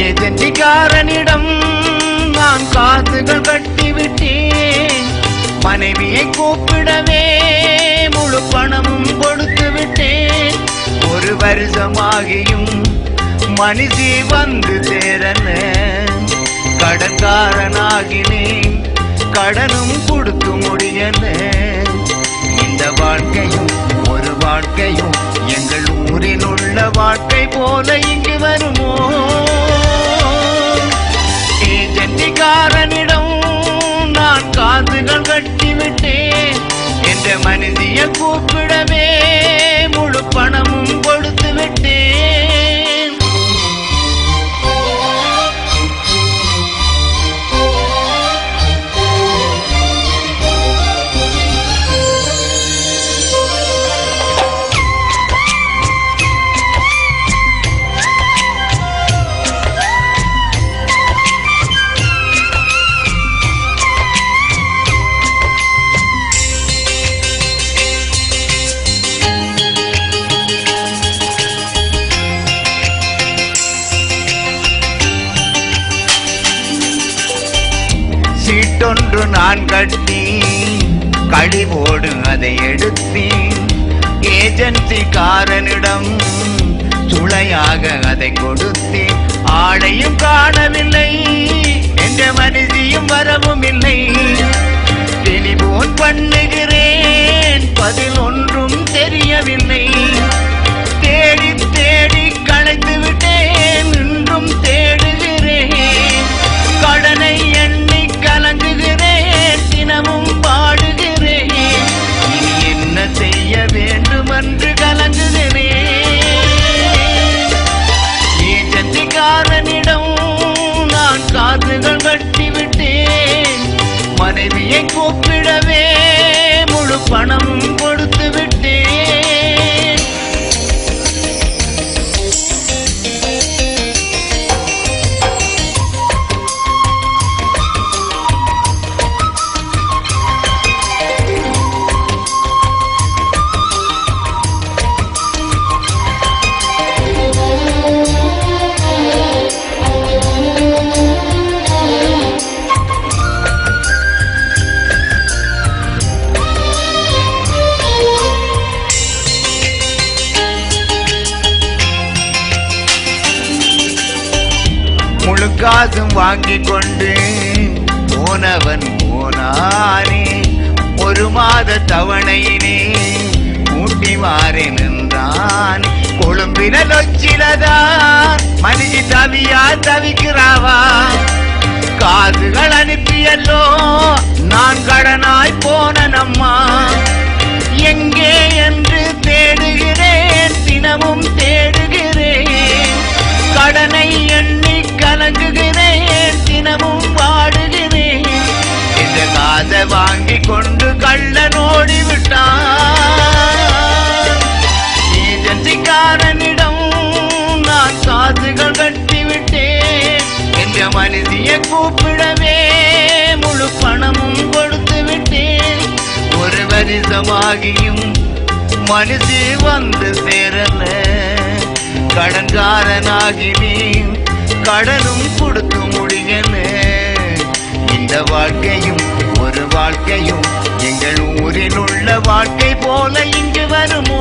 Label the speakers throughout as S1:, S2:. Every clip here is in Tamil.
S1: ஏஜென்டிக்காரனிடம் நான் காசுகள் கட்டிவிட்டேன். மனைவியை கூப்பிடவே முழு பணமும் கொடுத்து விட்டேன். ஒரு வருஷமாகியும் மனுஷி வந்து சேரன. கடன்காரனாகினேன், கடனும் கொடுத்து முடியல. இந்த வாழ்க்கையும் ஒரு வாழ்க்கையும் எங்கள் ஊரில் உள்ள வாழ்க்கை போல இங்கு வருமோ? ஏஜென்டிக்காரனிடம் நான் காசுகள் கட்டிவிட்டேன். என்ற மனிதியை கூப்பிடவே முழு பணமும் கொடுத்து விட்டேன். சீட்டொன்று நான் கட்டி கழிவோடு அதை எடுத்தேன். ஏஜென்சிக்காரனிடம் துளையாக அதை கொடுத்தேன். ஆளையும் காணவில்லை, என்ற மனுஷியும் வரவும் இல்லை. டெலிபோன் பண்ணுகிறேன், பதில் ஒன்றும் தெரியவில்லை. தேடி தேடி களைத்து விட்டேன், இன்றும் தேடுகிறேன். கடனை எண்ணி கலங்குகிறேன், தினமும் பாடுகிறேன். இனி என்ன செய்ய வேண்டும் என்று கலங்குகிறேன். ஏஜென்டிக்காரனிடம் நான் காசுகள் கட்டிவிட்டேன். மனைவியை கூப்பிடவே முழு பணமும் கொடுத்து விட்டேன். காசும் வாங்கி கொண்டு போனவன் போனானே. ஒரு மாத தவணையினே கூட்டி மாறி நின்றான். கொழும்பின லொச்சிலதான் மனுஷி தவியா தவிக்கிறாவா. காசுகள் அனுப்பியல்லோ நான் கடனாய் போன நம்மா. எங்கே என்று தேடுகிறேன், தினமும் தேடுகிறேன். கடனை எண்ணி கலங்குகிறேன், தினமும் வாடுகிறேன். இந்த காசை வாங்கி கொண்டு கள்ளன் ஓடிவிட்டான். ஏஜென்சிக்காரனிடம் நான் காசுகள் கட்டிவிட்டேன். என்ற மனுஷியை கூப்பிடவே முழு பணமும் கொடுத்து விட்டேன். ஒரு வருஷமாகியும் மனுஷி வந்து சேரல. கடன்காரனாகினேன், கடனும் கொடுத்து முடியல. இந்த வாழ்க்கையும் ஒரு வாழ்க்கையும் எங்கள் ஊரில் உள்ள வாழ்க்கை போல இங்கு வருமோ?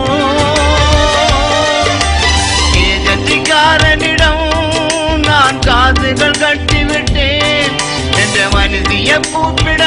S1: ஏஜென்சிக்காரனிடம் நான் காசுகள் கட்டிவிட்டேன். என்ற மனுஷியை கூப்பிட